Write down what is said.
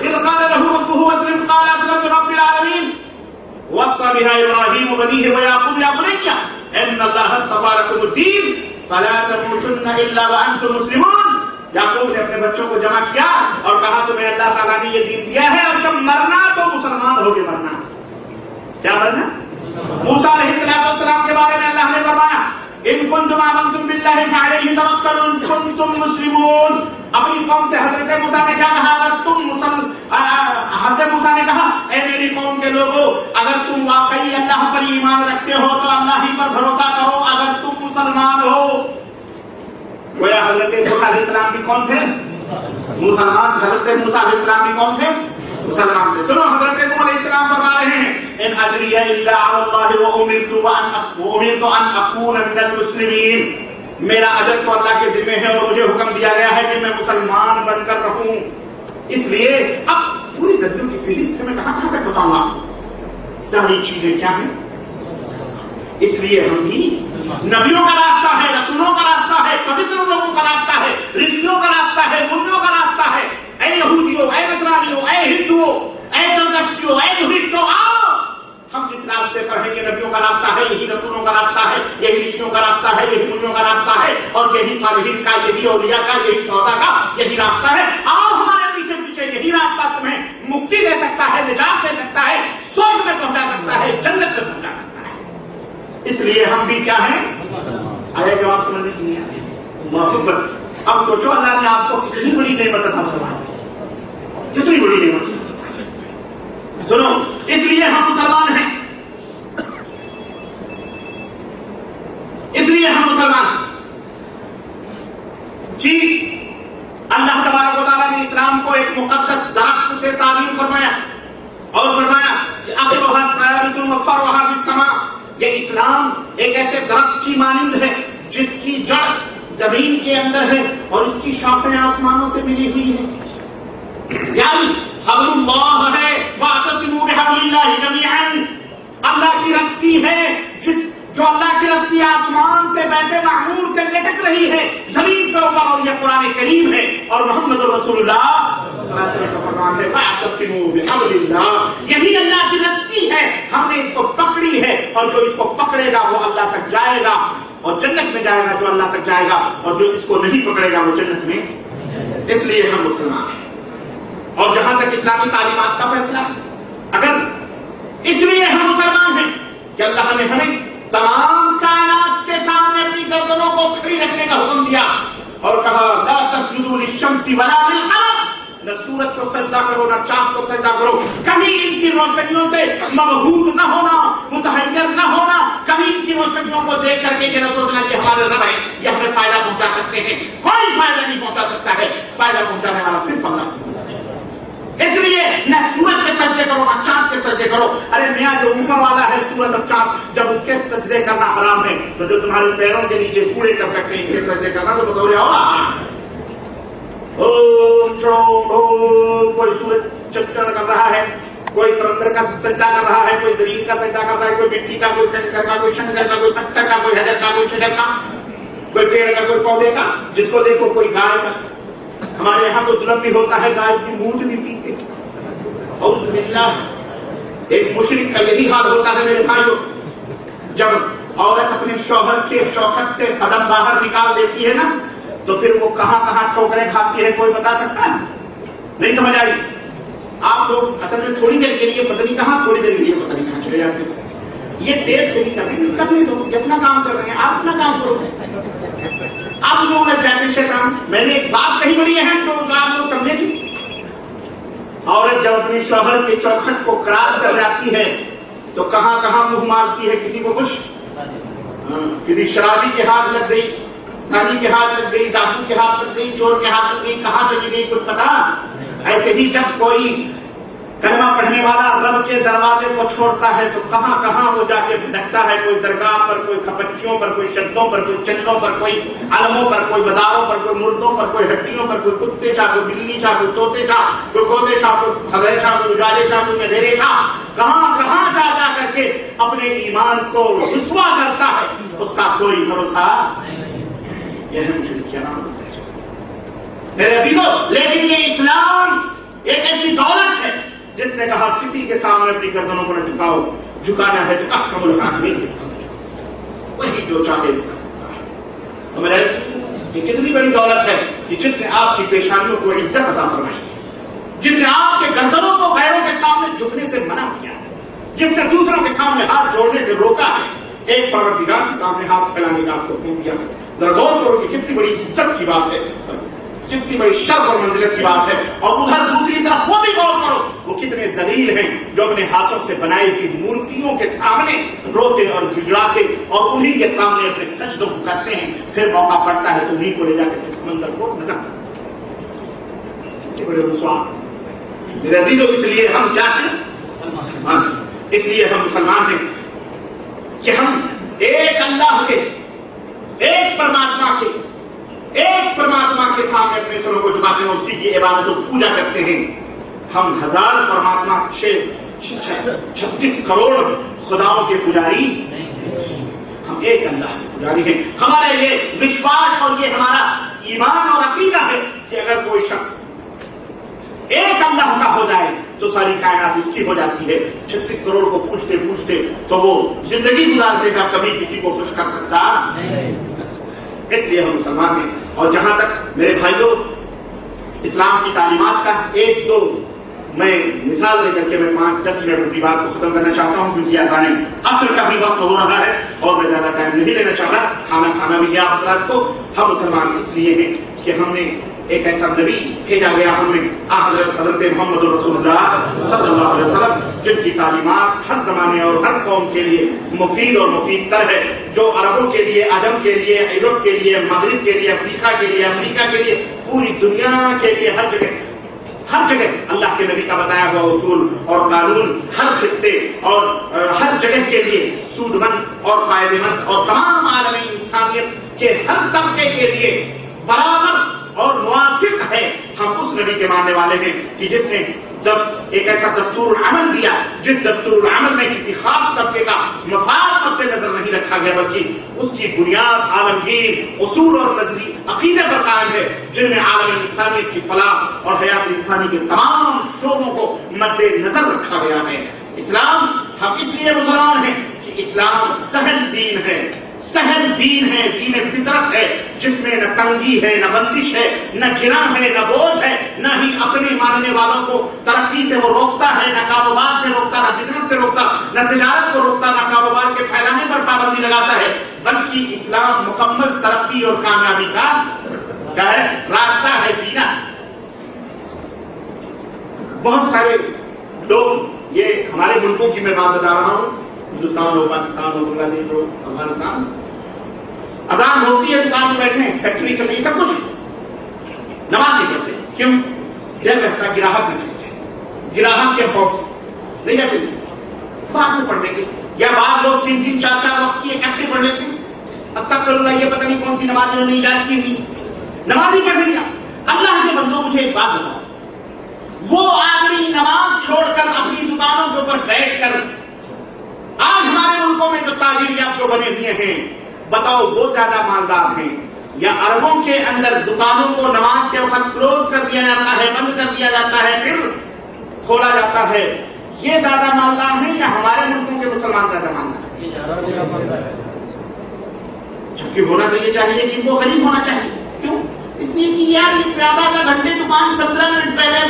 إذ قال له ربه أسلم قال أسلمت رب العالمين وصى بها إبراهيم بنيه ويعقوب يا بني إن الله اصطفى لكم الدين فلا تموتن إلا وأنتم مسلمون. یعقوب نے اپنے بچوں کو جمع کیا اور کہا تمہیں اللہ تعالیٰ نے یہ دین دیا ہے اور جب مرنا تو مسلمان ہو کے مرنا. کیا مرنا؟ موسیٰ علیہ السلام کے بارے میں اللہ نے فرمایا ان کنتم آمنتم باللہ فعلیہ توکلوا ان کنتم مسلمون. اپنی قوم سے حضرت موسیٰ نے کیا کہا؟ حضرت موسیٰ نے کہا اے میری قوم کے لوگوں اگر تم واقعی اللہ پر ایمان رکھتے ہو تو اللہ ہی پر بھروسہ کرو اگر تم مسلمان ہو. گویا حضرت موسیٰ علیہ السلام بھی کون تھے؟ مسلمان. حضرت موسیٰ علیہ السلام بھی کون تھے؟ مسلمان تھے. سنو حضرت نوح علیہ السلام فرما رہے ہیں ان اجری الا علی اللہ وامرت ان اکون من المسلمین. میرا اجر تو اللہ کے ذمہ ہے اور مجھے حکم دیا گیا ہے کہ میں مسلمان بن کر رہوں. اس لیے اب پوری نبیوں کی فہرست سے میں کہاں تک بتاؤں گا ساری چیزیں کیا ہیں. اس لیے ہم بھی نبیوں کا راستہ ہے, رسولوں کا راستہ ہے, پوتر لوگوں کا راستہ ہے, رشیوں کا راستہ ہے, منوں کا راستہ ہے. اے یہودیوں, اے نصرانیوں, اے ہندوؤں, اے زردشتیوں, اے بھشٹوں, آؤ ہم جس راستے پر ہیں یہ نبیوں کا راستہ ہے, یہی رسولوں کا راستہ ہے, یہی رشیوں کا راستہ ہے, یہی منوں کا راستہ ہے اور یہی صالحین کا, یہی اولیاء کا, یہی شہداء کا یہی راستہ ہے. آؤ ہمارے پیچھے پیچھے, یہی راستہ تمہیں مکتی دے سکتا ہے, نجات دے سکتا ہے, سورگ میں پہنچا سکتا ہے, جنت میں پہنچا سکتا ہے. اس لیے ہم بھی کیا ہیں؟ آیا جواب سمجھ میں نہیں آتی. اللہ اکبر. اب سوچو اللہ نے آپ کو کتنی بڑی نعمت عطا فرمائی, کتنی بڑی نعمت. سنو اس لیے ہم مسلمان ہیں, اس لیے ہم مسلمان ہیں جی. اللہ تبارک و تعالیٰ نے اسلام کو ایک مقدس درخت سے تعبیر فرمایا اور فرمایا کہ اصلھا ثابت وفرعھا فی السماء. یہ اسلام ایک ایسے درخت کی مانند ہے جس کی جڑ زمین کے اندر ہے اور اس کی شاخیں آسمانوں سے ملی ہوئی ہیں. یعنی حبل اللہ ہے واعتصموا بحبل اللہ جمیعا. اللہ کی رسی ہے جو اللہ کی رسی آسمان سے بیت معمور سے لٹک رہی ہے زمین کے اوپر, اور یہ قرآن کریم ہے اور محمد رسول اللہ صلی اللہ علیہ وسلم کا فرمان ہے فاعتصموا بحبل اللہ. یہی اللہ کی رسی ہے, ہم نے اس کو پکڑی ہے اور جو اس کو پکڑے گا وہ اللہ تک جائے گا اور جنت میں جائے گا, جو اللہ تک جائے گا, اور جو اس کو نہیں پکڑے گا وہ جنت میں. اس لیے ہم مسلمان ہیں. اور جہاں تک اسلامی تعلیمات کا فیصلہ اگر اس لیے ہم مسلمان ہیں کہ اللہ نے ہمیں تمام کائنات کے سامنے اپنی گردنوں کو کھڑی رکھنے کا حکم دیا اور کہا لا تسجدوا للشمس ولا للقمر. نہ سورج کو سجدہ کرو نہ چاند کو سجدہ کرو, کبھی ان کی روشنیوں سے مبہوت نہ ہونا, متحیر نہ ہونا, کبھی ان کی روشنیوں کو دیکھ کر کے یہ نہ سوچنا کہ ہمارے رب ہیں یہ ہمیں فائدہ پہنچا سکتے ہیں. کوئی فائدہ نہیں پہنچا سکتا ہے, فائدہ پہنچانے والا صرف اللہ. اس لیے نہ سورج کے سجدے کرو نہ چاند کے سجدے کرو. ارے میاں جو اوپر والا ہے سورج اور چاند, جب اس کے سجدے کرنا حرام ہے تو جو تمہارے پیروں کے نیچے کوڑے کر رکھتے ہیں ان کے سجدے کرنا تو بطور ہوگا. کوئی سورج چکر کر رہا ہے, کوئی سمندر کا سجدہ کر رہا ہے, کوئی زمین کا سجدہ کر رہا ہے, کوئی مٹی کا, کوئی کنکر کا, کوئی شنکر کا, کوئی پتھر کا, کوئی حجر کا, کوئی شجر کا, کوئی پیڑ کا, کوئی پودے کا, جس کو دیکھو کوئی گائے کا. ہمارے یہاں تو ظلم بھی ہوتا ہے, گائے کی مونت بھی پیتے. اعوذ باللہ. ایک مشرک کا یہی حال ہوتا ہے میرے بھائیوں, جب عورت اپنے شوہر کے شوکت سے قدم باہر نکال دیتی ہے نا تو پھر وہ کہاں کہاں ٹھوکریں کھاتی ہے کوئی بتا سکتا ہے؟ نہیں سمجھ آئی؟ آپ لوگ اصل میں تھوڑی دیر کے لیے پتہ نہیں کہاں, تھوڑی دیر کے لیے پتہ نہیں کہاں چلے جاتے ہیں. یہ دیر سے ہی کرنے دو, جتنا کام کر رہے ہیں آپ اپنا کام کرو. آپ لوگوں نے جاتے شیطان, میں نے ایک بات کہی بڑی ہے جو آپ لوگ سمجھے گی. عورت جب اپنی شوہر کے چوکھٹ کو کراس کر جاتی ہے تو کہاں کہاں منہ مارتی ہے, کسی کو کچھ, کسی شرابی کے ہاتھ لگ گئی, سانی کے ہاتھ لگ گئی, ڈاکو کے ہاتھ لگ گئی, چور کے ہاتھ لگ گئی, کہاں چلی گئی کچھ پتا. ایسے ہی جب کوئی کلمہ پڑھنے والا رب کے دروازے کو چھوڑتا ہے تو کہاں کہاں وہ جا کے بھٹکتا ہے, کوئی درگاہ پر, کوئی کھپچیوں پر, کوئی شدوں پر, کوئی چندوں پر, کوئی علموں پر, کوئی بازاروں پر, کوئی مردوں پر, کوئی ہڈیوں پر, کوئی کتے شاہ, کوئی بلی شاہ, کوئی طوطے شاہ, کوئی کھوتے شاہ, کوئی خزرے شاہ, کوئی اجالے شاہ, کوئی مدیرے شاہ, کہاں کہاں جا جا کر کے اپنے ایمان کو رسوا کرتا ہے, اس کا کوئی بھروسہ. یہ ہے مشرک کیا نام میرے عزیزو. لیکن یہ اسلام ایک ایسی دولت جس نے کہا کسی کے سامنے اپنی گردنوں کو نہ جھکاؤ، جھکانا ہے تو احکم الحاکمین کے سامنے، وہی جو چاہے کر سکتا ہے۔ تو میرے یہ کتنی بڑی دولت ہے کہ جس نے آپ کی پیشانیوں کو عزت عطا فرمائی ہے، جس نے آپ کے گردنوں کو غیروں کے سامنے جھکنے سے منع کیا ہے، جس نے دوسروں کے سامنے ہاتھ جوڑنے سے روکا ہے، ایک پروردگار کے سامنے ہاتھ پھیلانے کا آپ کو حکم دیا ہے۔ ذرا غور کرو کہ کتنی بڑی عزت کی بات ہے، کتنی بڑی شرف اور منزلت کی بات ہے۔ اور ادھر دوسری طرف وہ بھی غور کرو وہ کتنے ذلیل ہیں جو اپنے ہاتھوں سے بنائی ہوئی مورتیوں کے سامنے روتے اور گڑگڑاتے اور انہی کے سامنے اپنے سجدوں کو کرتے ہیں، پھر موقع پڑتا ہے تو انہی کو لے جا کے اس منظر کو نظر کتنے بڑے رسوا۔ میرے عزیزوں، اس لیے ہم کیا ہیں؟ مسلمان۔ اس لیے ہم مسلمان ہیں کہ ہم ایک اللہ کے، ایک پرماتما کے سامنے اپنے سروں کو جھکاتے ہیں، اسی کی عبادت و پوجا کرتے ہیں۔ ہم 1000 پرماتما 36 کروڑ خداؤں کے پجاری، ہم ایک اللہ کے پجاری ہیں۔ ہمارا یہ وشواس اور یہ ہمارا ایمان اور عقیدہ ہے کہ اگر کوئی شخص ایک اللہ کا ہو جائے تو ساری کائنات اس کی ہو جاتی ہے۔ 36 کروڑ کو پوچھتے پوچھتے تو وہ زندگی گزارنے کا کبھی کسی کو خوش کر سکتا نہیں۔ اس لیے ہم مسلمان ہیں۔ اور جہاں تک میرے بھائیوں اسلام کی تعلیمات کا ایک دو میں مثال دے کر کے میں 5-10 منٹ کی بات کو ختم کرنا چاہتا ہوں، کیونکہ اذان عصر کا بھی وقت ہو رہا ہے اور میں زیادہ ٹائم نہیں لینا چاہ رہا۔ کھانا بھی ہے آپ حضرات کو۔ ہم مسلمان اس لیے ہیں کہ ہم نے ایک ایسا نبی بھیجا گیا ہمیں، حضرت محمد رسول اللہ صلی اللہ علیہ وسلم، جن کی تعلیمات ہر زمانے اور ہر قوم کے لیے مفید اور مفید تر ہے، جو عربوں کے لیے، عجم کے لیے، یورپ کے لیے، مغرب کے لیے، افریقہ کے لیے، امریکہ کے لیے، پوری دنیا کے لیے، ہر جگہ اللہ کے نبی کا بتایا ہوا اصول اور قانون ہر خطے اور ہر جگہ کے لیے سود مند اور فائدے مند اور تمام عالمی انسانیت کے ہر طبقے کے لیے برابر اور موافق ہے۔ ہم اس نبی کے ماننے والے ہیں کہ جس نے ایک ایسا دستور العمل دیا جس دستور العمل میں کسی خاص طبقے کا مفاد مد نظر نہیں رکھا گیا، بلکہ اس کی بنیاد عالمگیر اصول اور نظری عقیدے پر قائم ہے، جن میں عالمی انسانیت کی فلاح اور حیات انسانی کے تمام شعبوں کو مد نظر رکھا گیا ہے۔ اسلام، ہم اس لیے مسلمان ہیں کہ اسلام سہل دین ہے، سہل دین ہے، دین فطرت ہے، جس میں نہ تنگی ہے، نہ بندش ہے، نہ گرا ہے، نہ بوجھ ہے، نہ ہی اپنے ماننے والوں کو ترقی سے وہ روکتا ہے، نہ کاروبار سے روکتا، نہ بزنس سے روکتا، نہ تجارت کو روکتا، نہ کاروبار کے پھیلانے پر پابندی لگاتا ہے، بلکہ اسلام مکمل ترقی اور کامیابی کا کیا ہے؟ راستہ ہے، جینا۔ بہت سارے لوگ، یہ ہمارے ملکوں کی میں بات بتا رہا ہوں، ہندوستان ہو، پاکستان ہو، بنگلہ دیش ہو، افغانستان، اذان ہوتی ہے دکان میں بیٹھے، فیکٹری چل رہی، سب کچھ، نماز نہیں پڑھتے۔ کیوں؟ ڈر رہتا گراہک نہ چلے، گراہک کے خوف نہیں جاتے، بعد میں پڑھ لیں گے، یا بعض لوگ 3-3 4-4 وقت کی اکٹھے پڑھ لیتے ہیں۔ استغفر اللہ، یہ پتہ نہیں کون سی نماز انہوں نے ایجاد کی ہوئی، نماز ہی پڑھ لیا۔ اللہ کے بندوں، مجھے ایک بات بتاؤ، وہ آدمی نماز چھوڑ کر اپنی دکانوں کے اوپر بیٹھ کر آج ہمارے ملکوں میں جو تعلیم یافتہ بنے ہوئے ہیں، بتاؤ وہ زیادہ مالدار ہیں یا عربوں کے اندر دکانوں کو نماز کے وقت کلوز کر دیا جاتا ہے، بند کر دیا جاتا ہے، پھر کھولا جاتا ہے، یہ زیادہ مالدار ہیں یا ہمارے ملکوں کے مسلمان زیادہ مالدار ہیں؟ جبکہ ہونا تو یہ چاہیے کہ وہ غریب ہونا چاہیے۔ کیوں؟ اس لیے کہ یار یہ آدھا گھنٹے دکان 15 منٹ پہلے